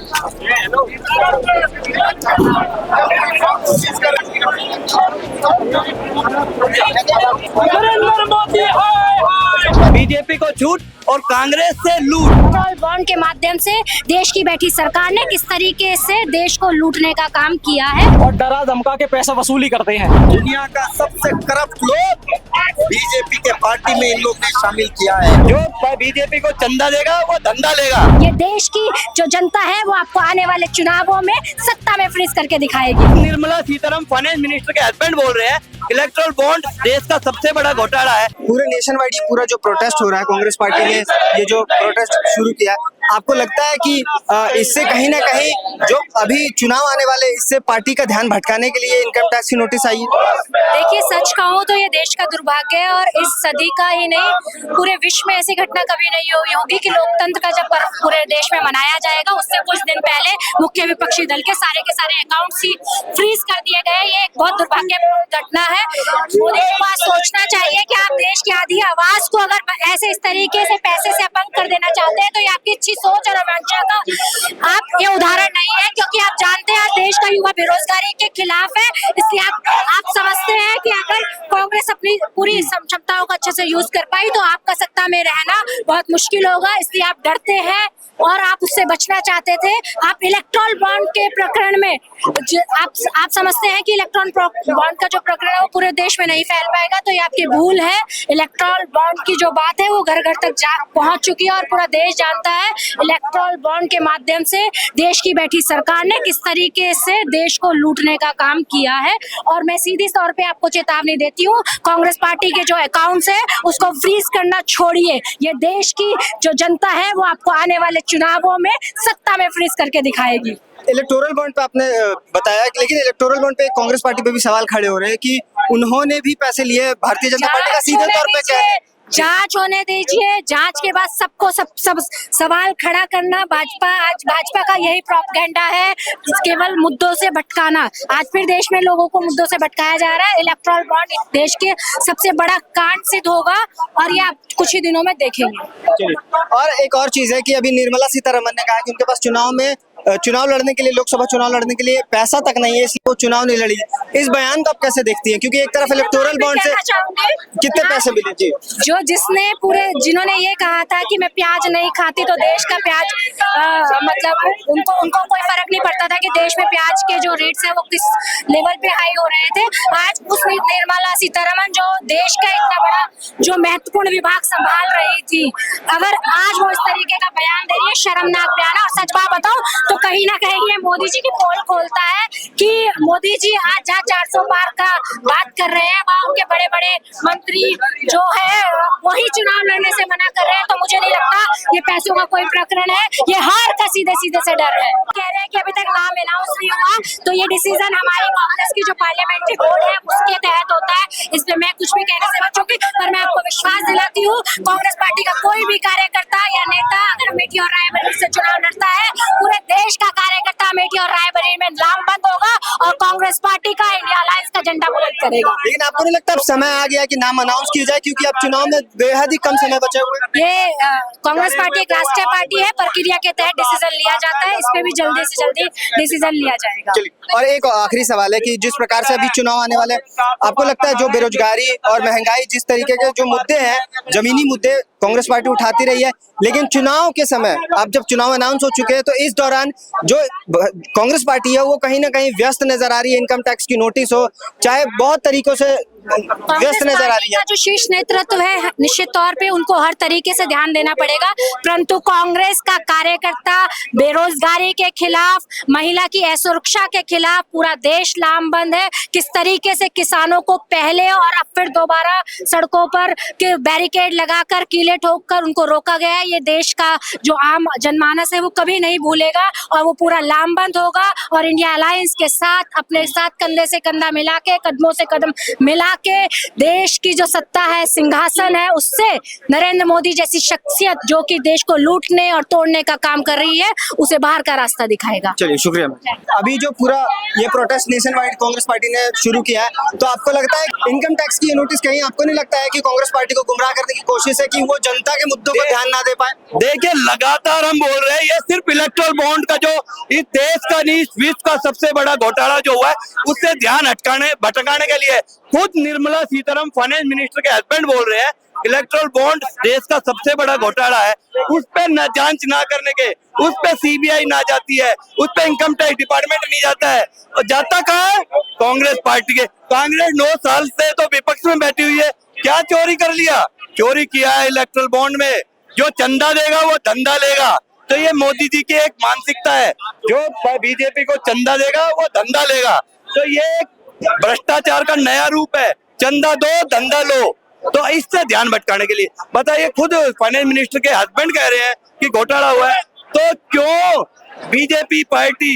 नरेंद्र मोदी हाय हाय। BJP को झूठ और कांग्रेस से लूट। पेट्रोल बॉन्ड के माध्यम से देश की बैठी सरकार ने किस तरीके से देश को लूटने का काम किया है और डरा धमका के पैसा वसूली करते हैं। दुनिया का सबसे करप्ट लोग बीजेपी के पार्टी में इन लोग ने शामिल किया है। जो बीजेपी को चंदा देगा वो धंधा लेगा। ये देश की जो जनता है वो आपको आने वाले चुनावों में सत्ता में फ्रीज करके दिखाएगी। निर्मला सीतारमण फाइनेंस मिनिस्टर के हस्बैंड बोल रहे हैं इलेक्ट्रल बॉन्ड देश का सबसे बड़ा घोटाला है। पूरे नेशन वाइड ये पूरा जो प्रोटेस्ट हो रहा है, कांग्रेस पार्टी ने ये जो प्रोटेस्ट शुरू किया, आपको लगता है कि इससे कहीं ना कहीं जो अभी चुनाव आने वाले इससे पार्टी का ध्यान भटकाने के लिए इनकम टैक्स की नोटिस आई है? देखिए, सच कहूँ तो ये देश का दुर्भाग्य है और इस सदी का ही नहीं पूरे विश्व में ऐसी घटना कभी नहीं हुई होगी कि लोकतंत्र का जब पर्व पूरे देश में मनाया जाएगा उससे कुछ दिन पहले मुख्य विपक्षी दल के सारे अकाउंट ही फ्रीज कर दिए गए। ये एक बहुत दुर्भाग्यपूर्ण घटना है। मोदी को बात सोचना चाहिए कि आप देश की आधी आवाज को अगर ऐसे इस तरीके से पैसे से अपंग कर देना चाहते हैं तो ये आपकी अच्छी सोच और आकांक्षा का आप ये उदाहरण नहीं है, क्योंकि आप जानते हैं आज देश का युवा बेरोजगारी के खिलाफ है। इसलिए आप समझते हैं कि अगर कांग्रेस अपनी पूरी क्षमताओं का अच्छे से यूज कर पाई तो आपका सत्ता में रहना बहुत मुश्किल होगा। इसलिए आप डरते हैं और आप उससे बचना चाहते थे। आप इलेक्ट्रॉल बॉन्ड के प्रकरण में आप समझते हैं कि इलेक्ट्रॉन बॉन्ड का जो प्रकरण है वो पूरे देश में नहीं फैल पाएगा, तो ये आपकी भूल है। इलेक्ट्रॉल बॉन्ड की जो बात है वो घर घर तक पहुंच चुकी है और पूरा देश जानता है इलेक्ट्रॉल बॉन्ड के माध्यम से देश की बैठी सरकार ने किस तरीके से देश को लूटने का काम किया है। और मैं सीधे तौर पे आपको चेतावनी देती हूँ, कांग्रेस पार्टी के जो अकाउंट्स है उसको फ्रीज करना छोड़िए। ये देश की जो जनता है वो आपको आने वाले चुनावों में सत्ता में फ्रीज करके दिखाएगी। इलेक्टोरल बॉन्ड पे आपने बताया, लेकिन इलेक्टोरल बॉन्ड पे कांग्रेस पार्टी पे भी सवाल खड़े हो रहे हैं कि उन्होंने भी पैसे लिए। भारतीय जनता पार्टी का सीधे तौर पे क्या है? जांच होने दीजिए, जांच के बाद सबको सब सवाल खड़ा करना भाजपा का यही प्रोपेगेंडा है, केवल मुद्दों से भटकाना। आज फिर देश में लोगों को मुद्दों से भटकाया जा रहा है। इलेक्ट्रॉल बॉन्ड देश के सबसे बड़ा कांड सिद्ध होगा और ये आप कुछ ही दिनों में देखेंगे। और एक और चीज है कि अभी निर्मला सीतारमण ने कहा कि उनके पास चुनाव लड़ने के लिए, लोकसभा चुनाव लड़ने के लिए पैसा तक नहीं है, इसलिए वो चुनाव नहीं लड़ी। इस बयान को आप कैसे देखती हैं? क्योंकि एक तरफ इलेक्टोरल बॉन्ड से कितने पैसे मिले? जी, जिन्होंने ये कहा था कि मैं प्याज नहीं खाती तो देश का प्याज मतलब उनको कोई फर्क नहीं पड़ता था कि देश में प्याज के जो रेट्स है वो किस लेवल पे हाई हो रहे थे। आज उस निर्मला सीतारमण जो देश का इतना बड़ा जो महत्वपूर्ण विभाग संभाल रही थी, अगर आज वो इस तरीके का बयान दे रही है, शर्मनाक बयान। और सच बात बताऊं तो कहीं ना कहीं ये मोदी जी की पोल खोलता है कि मोदी जी आज जहाँ 400 पार का बात कर रहे हैं वहाँ उनके बड़े बड़े मंत्री जो है वही चुनाव लड़ने से मना कर रहे हैं। तो मुझे नहीं लगता ये पैसों का कोई प्रकरण है, ये हार का सीधे से डर है। कह रहे हैं कि अभी तक नाम अनाउंस नहीं हुआ, तो ये डिसीजन हमारी कांग्रेस की जो पार्लियामेंट्री बोर्ड है उसके तहत होता है। इसमें मैं कुछ भी कहने से बचूंगी, पर मैं आपको विश्वास दिलाती हूँ कांग्रेस पार्टी का कोई भी कार्यकर्ता या नेता अगर अमेठी और रायबरेली से चुनाव लड़ता है, पूरे देश का कार्यकर्ता अमेठी और रायबरेली में लामबंद होगा और कांग्रेस पार्टी का इंडिया अलायंस का झंडा बुलंद करेगा। लेकिन आपको नहीं लगता अब समय आ गया कि नाम अनाउंस किया जाए, क्योंकि अब चुनाव में बेहद ही कम समय बचे हुए हैं? ये कांग्रेस पार्टी एक राष्ट्रीय पार्टी है, प्रक्रिया के तहत डिसीजन लिया जाता है, इस पे भी जल्दी से जल्दी डिसीजन लिया जाएगा। और एक आखिरी सवाल है कि जिस प्रकार से अभी चुनाव आने वाले, आपको लगता है जो बेरोजगारी और महंगाई, जिस तरीके के जो मुद्दे हैं, जमीनी मुद्दे कांग्रेस पार्टी उठाती रही है, लेकिन चुनाव के समय अब जब चुनाव अनाउंस हो चुके हैं तो इस दौरान जो कांग्रेस पार्टी है वो कहीं ना कहीं व्यस्त नजर आ रही है। इनकम टैक्स की नोटिस हो, चाहे बहुत तरीकों से व्यस्त नजर आ रही है। जो शीर्ष नेतृत्व है निश्चित तौर पे उनको हर तरीके से ध्यान देना पड़ेगा, परंतु कांग्रेस का कार्यकर्ता बेरोजगारी के खिलाफ, महिला की असुरक्षा के खिलाफ पूरा देश लामबंद है। किस तरीके से किसानों को पहले और अब फिर दोबारा सड़कों पर के बैरिकेड लगाकर, कीले ठोककर उनको रोका गया है, ये देश का जो आम जनमानस है वो कभी नहीं भूलेगा और वो पूरा लामबंद होगा। और इंडिया अलायंस के साथ अपने साथ कंधे से कंधा मिला के, कदमों से कदम मिला के देश की जो सत्ता है, सिंहासन है, उससे नरेंद्र मोदी जैसी शख्सियत जो कि देश को लूटने और तोड़ने का काम कर रही है, उसे बाहर का रास्ता दिखाएगा। चलिए, शुक्रिया मैम। अभी जो पूरा ये protest nation wide Congress party ने शुरू किया है, तो आपको लगता है इनकम टैक्स की नोटिस कहीं आपको नहीं लगता है कि कांग्रेस पार्टी को गुमराह करने की कोशिश है कि वो जनता के मुद्दों को ध्यान ना दे पाए? देखिए, लगातार हम बोल रहे हैं ये सिर्फ इलेक्ट्रल बॉन्ड का जो इस देश का नहीं इस विश्व का सबसे बड़ा घोटाला जो हुआ है उससे ध्यान भटकाने के लिए खुद निर्मला सीतारमण फाइनेंस मिनिस्टर के हस्बैंड बोल रहे हैं इलेक्ट्रल बॉन्ड देश का सबसे बड़ा घोटाला है। उस पे न जांच ना करने के, उस पे सीबीआई ना जाती है, उस पे इनकम टैक्स डिपार्टमेंट नहीं जाता है, और जाता कहाँ है? कांग्रेस पार्टी के। कांग्रेस 9 साल से तो विपक्ष में बैठी हुई है, क्या चोरी कर लिया? चोरी किया है इलेक्ट्रल बॉन्ड में। जो चंदा देगा वो धंधा लेगा, तो ये मोदी जी की एक मानसिकता है, जो बीजेपी को चंदा देगा वो धंधा लेगा, तो ये भ्रष्टाचार का नया रूप है। चंदा दो धंधा लो, तो इससे ध्यान भटकाने के लिए बताइए, खुद फाइनेंस मिनिस्टर के हस्बैंड कह रहे हैं कि घोटाला हुआ है, तो क्यों बीजेपी पार्टी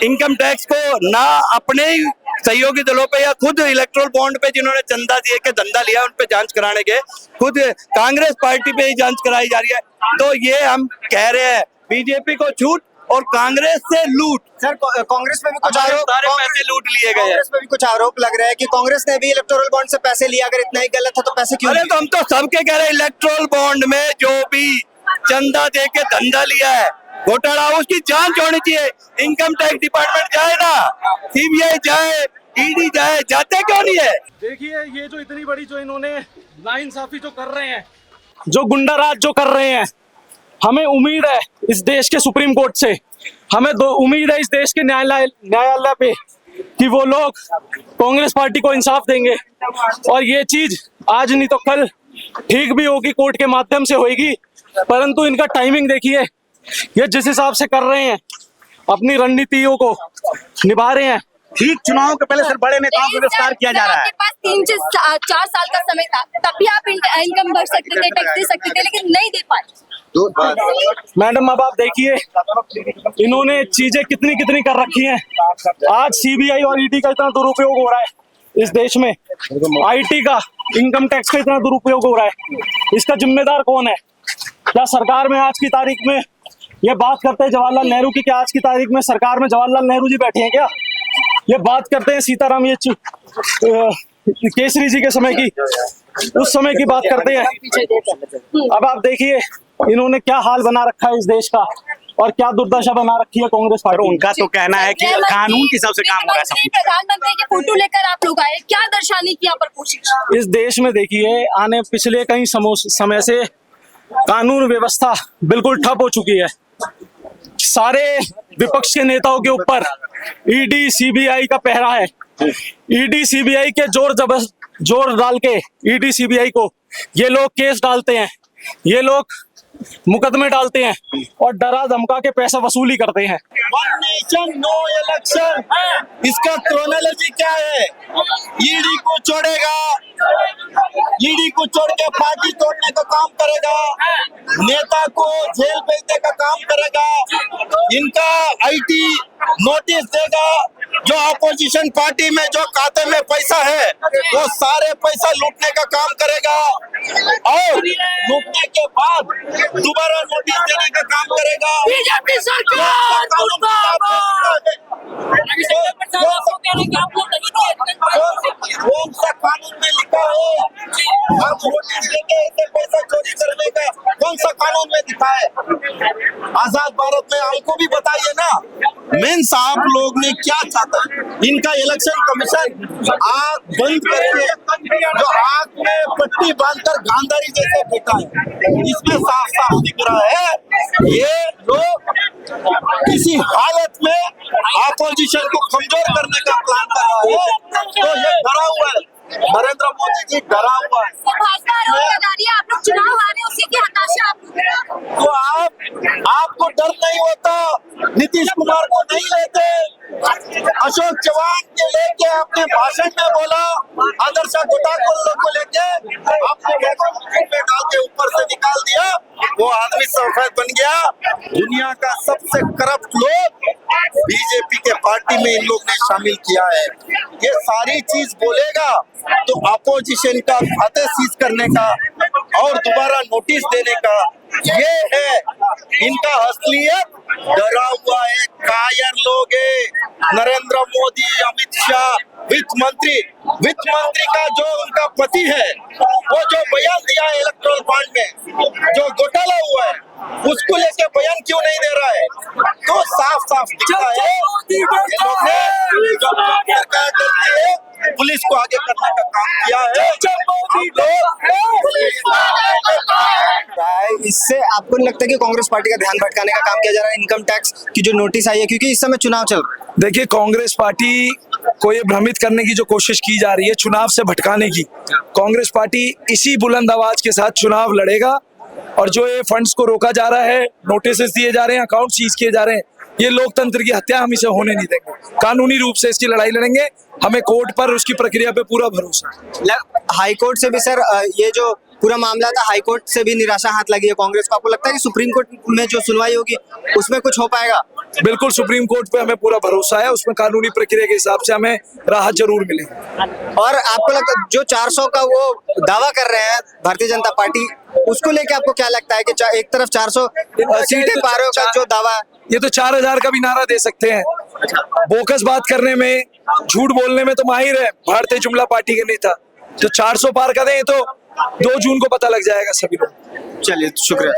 इनकम टैक्स को ना अपने ही सहयोगी दलों पे या खुद इलेक्ट्रल बॉन्ड पे जिन्होंने चंदा दिए के धंधा लिया उन पे जांच कराने के खुद कांग्रेस पार्टी पे ही जांच कराई जा रही है? तो ये हम कह रहे हैं बीजेपी को छूट और कांग्रेस से लूट। सर, कांग्रेस में भी कुछ आरोप, सारे पैसे लूट लिए गए हैं। कांग्रेस में भी कुछ आरोप लग रहा है कि कांग्रेस ने भी इलेक्टोरल बॉन्ड से पैसे लिया, अगर इतना ही गलत है तो पैसे क्यों? अरे तो हम तो सबके कह रहे हैं इलेक्ट्रल बॉन्ड में जो भी चंदा दे के धंधा लिया है घोटाला, उसकी जांच होनी चाहिए। इनकम टैक्स डिपार्टमेंट जाए ना, सीबीआई जाए, ईडी जाए, जाते क्यों नहीं है? देखिए, ये जो इतनी बड़ी जो इन्होंने नाइंसाफी जो कर रहे हैं, जो गुंडाराज जो कर रहे हैं, हमें उम्मीद है इस देश के सुप्रीम कोर्ट से, हमें उम्मीद है इस देश के न्यायालय पे कि वो लोग कांग्रेस पार्टी को इंसाफ देंगे और ये चीज आज नहीं तो कल ठीक भी होगी, कोर्ट के माध्यम से होगी। परंतु इनका टाइमिंग देखिए, ये जिस हिसाब से कर रहे हैं, अपनी रणनीतियों को निभा रहे हैं। ठीक चुनाव के पहले सर बड़े नेताओं को गिरफ्तार किया जा रहा है। आपके पास 3 से 4 साल का समय था, तब भी आप इनकम भर सकते थे, टैक्स दे सकते थे, लेकिन नहीं दे पाए। मैडम, अब आप देखिए इन्होंने चीजें कितनी कितनी कर रखी हैं। आज सीबीआई और ईडी का इतना दुरुपयोग हो रहा है इस देश में, आईटी का, इनकम टैक्स का इतना दुरुपयोग हो रहा है, इसका जिम्मेदार कौन है? क्या सरकार में आज की तारीख में ये बात करते हैं जवाहरलाल नेहरू की, क्या आज की तारीख में सरकार में जवाहरलाल नेहरू जी बैठे हैं क्या? ये बात करते हैं सीताराम ये केसरी जी के समय की, उस समय की बात करते हैं। अब आप देखिए इन्होंने क्या हाल बना रखा है इस देश का और क्या दुर्दशा बना रखी है कांग्रेस पार्टी। उनका तो कहना है कि कानून के हिसाब से काम हो रहा है सब कुछ। प्रधानमंत्री के फोटो लेकर आप लोग आए, क्या दर्शाने की यहाँ पर कोशिश? इस देश में देखिए पिछले कई समय से कानून व्यवस्था बिल्कुल ठप हो चुकी है। सारे विपक्ष के नेताओं के ऊपर ईडी सीबीआई का पहरा है। ईडी सीबीआई के जोर डाल के ईडी सीबीआई को ये लोग केस डालते हैं, ये लोग मुकदमे डालते हैं और डरा धमका के पैसा वसूली करते हैं। वन नेशन नो इलेक्शन, इसका क्रोनोलॉजी क्या है? ईडी को छोड़ेगा, ईडी को छोड़ के पार्टी तोड़ने का काम करेगा, नेता को जेल भेजने का काम करेगा, इनका आईटी नोटिस देगा, जो अपोजिशन पार्टी में जो खाते में पैसा है वो सारे पैसा लूटने का काम करेगा और लूटने के बाद दोबारा नोटिस देने का काम करेगा। बीजेपी सरकार कौन सा कानून में लिखा है आप नोटिस देंगे ऐसे पैसा चोरी करने का? कौन सा कानून में लिखा है? आजाद भारत में हमको भी बताइए ना। मीन्स आप लोग ने क्या चाहता है? इनका इलेक्शन कमीशन आग बंद करके जो आग में पट्टी बांधकर गांधारी जैसे बैठा है, इसमें साफ साफ दिख रहा है ये लोग किसी हालत में अपोजिशन को कमजोर करने का प्लान कर रहा है। तो ये डरा हुआ है, नरेंद्र मोदी जी डरा हुआ है। भाजपा आरोप लगा रही है आप लोग चुनाव हारे, उसी की हताशा आप लोग। तो आपको डर नहीं होता? नीतीश कुमार को नहीं लेते? अशोक चौहान के लेके अपने भाषण में बोला, आदर्श गोटाकुल को लेके आपने में डाल के ऊपर से निकाल दिया, वो आदमी सफेद बन गया। दुनिया का सबसे करप्ट लोग बीजेपी के पार्टी में इन लोग ने शामिल किया है। ये सारी चीज बोलेगा तो अपोजिशन का खाते सीज करने का और दोबारा नोटिस देने का, ये है इनका असलियत। डरा हुआ है, कायर लोग है। नरेंद्र मोदी, अमित शाह, वित्त मंत्री का जो उनका पति है, वो जो बयान दिया है इलेक्ट्रल बॉन्ड में जो घोटाला हुआ है, उसको लेके बयान क्यों नहीं दे रहा है? तो साफ साफ दिखता है ये लोग ने जो सरकार करती है, पुलिस को आगे करने का काम किया है। इससे आपको नहीं लगता कि कांग्रेस पार्टी का ध्यान भटकाने का काम किया जा रहा है? इनकम टैक्स की जो नोटिस आई है, क्योंकि इस समय चुनाव चल रहा है। देखिए, कांग्रेस पार्टी को ये भ्रमित करने की जो कोशिश की जा रही है, चुनाव से भटकाने की, कांग्रेस पार्टी इसी बुलंद आवाज के साथ चुनाव लड़ेगा। और जो ये फंड्स को रोका जा रहा है, नोटिस दिए जा रहे हैं, अकाउंट सीज किए जा रहे हैं, ये लोकतंत्र की हत्या हम इसे होने नहीं देंगे। कानूनी रूप से इसकी लड़ाई लड़ेंगे। हमें कोर्ट पर, उसकी प्रक्रिया पे पूरा भरोसा है। हाई कोर्ट से भी सर ये जो पूरा मामला था, हाई कोर्ट से भी निराशा हाथ लगी है कांग्रेस को। आपको लगता है कि सुप्रीम कोर्ट में जो सुनवाई होगी उसमें कुछ हो पाएगा? बिल्कुल, सुप्रीम कोर्ट पे हमें पूरा भरोसा है। उसमें कानूनी प्रक्रिया के हिसाब से हमें राहत जरूर मिलेगी। और आपको लगता है जो 400 का वो दावा कर रहे हैं भारतीय जनता पार्टी, उसको लेके आपको क्या लगता है कि एक तरफ 400 सीटें पारों का जो दावा है, ये तो 4000 का भी नारा दे सकते हैं। बोकस बात करने में, झूठ बोलने में तो माहिर है भारतीय जुमला पार्टी के नेता। तो 400 पार कर दें तो 2 जून को पता लग जाएगा सभी लोग। चलिए, शुक्रिया।